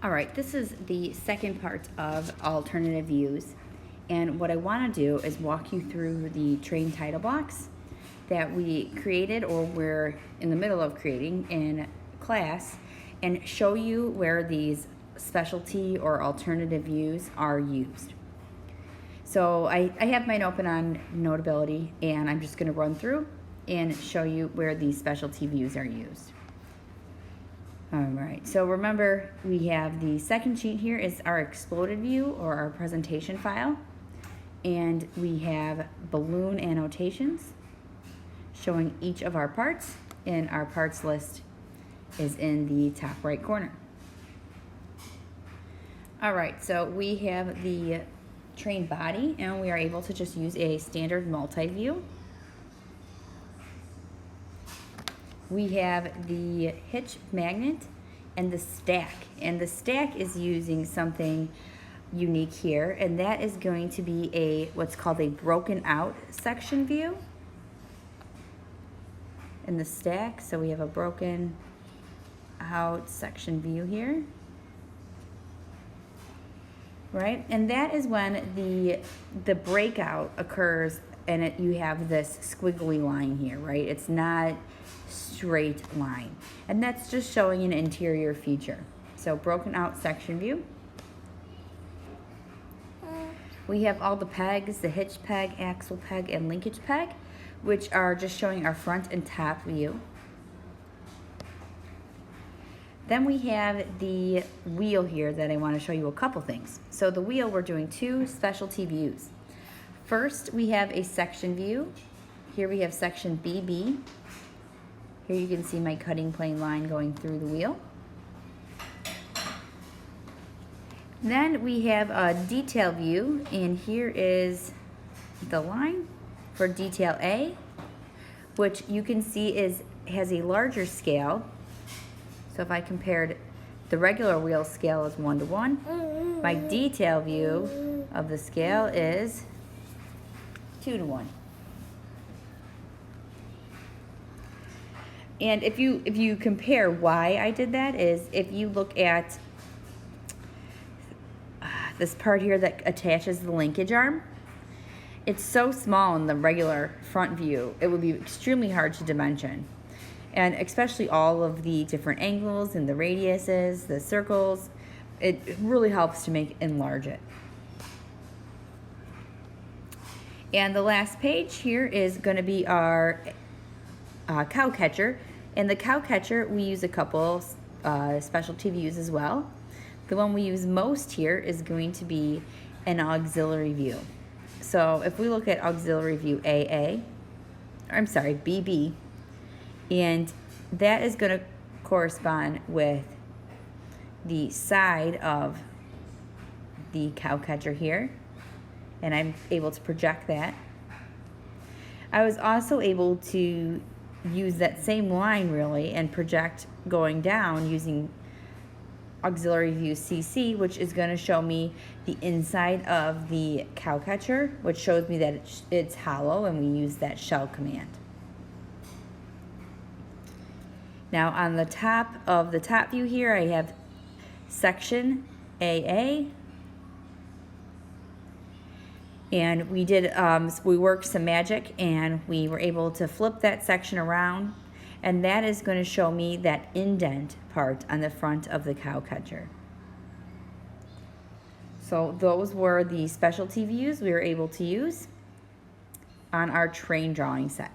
All right, this is the second part of alternative views. And what I want to do is walk you through the train title blocks that we created or we're in the middle of creating in class and show you where these specialty or alternative views are used. So I have mine open on Notability, and I'm just going to run through and show you where these specialty views are used. All right, so remember we have the second sheet here is our exploded view or our presentation file. And we have balloon annotations showing each of our parts, and our parts list is in the top right corner. All right, so we have the train body, and we are able to just use a standard multi-view. We have the hitch magnet and the stack. And the stack is using something unique here, and that is going to be what's called a broken out section view in the stack. So we have a broken out section view here, right? And that is when the breakout occurs and you have this squiggly line here, right? It's not straight line, and that's just showing an interior feature. So broken out section view. We have all the pegs, the hitch peg, axle peg, and linkage peg, which are just showing our front and top view. Then we have the wheel here that I want to show you a couple things. So the wheel, we're doing two specialty views. First, we have a section view. Here we have section BB. Here you can see my cutting plane line going through the wheel. Then we have a detail view, and here is the line for detail A, which you can see has a larger scale. So if I compared the regular wheel scale is 1:1, my detail view of the scale is 2:1. And if you compare why I did that is if you look at this part here that attaches the linkage arm, it's so small in the regular front view, it would be extremely hard to dimension. And especially all of the different angles and the radiuses, the circles, it really helps to enlarge it. And the last page here is going to be our cow catcher. And the cow catcher, we use a couple specialty views as well. The one we use most here is going to be an auxiliary view. So if we look at auxiliary view BB, and that is going to correspond with the side of the cow catcher here, and I'm able to project that. I was also able to use that same line really and project going down using auxiliary view CC, which is going to show me the inside of the cow catcher, which shows me that it's hollow, and we use that shell command. Now on the top of the top view here, I have section AA, and we worked some magic and we were able to flip that section around, and that is going to show me that indent part on the front of the cow catcher. So those were the specialty views we were able to use on our train drawing set.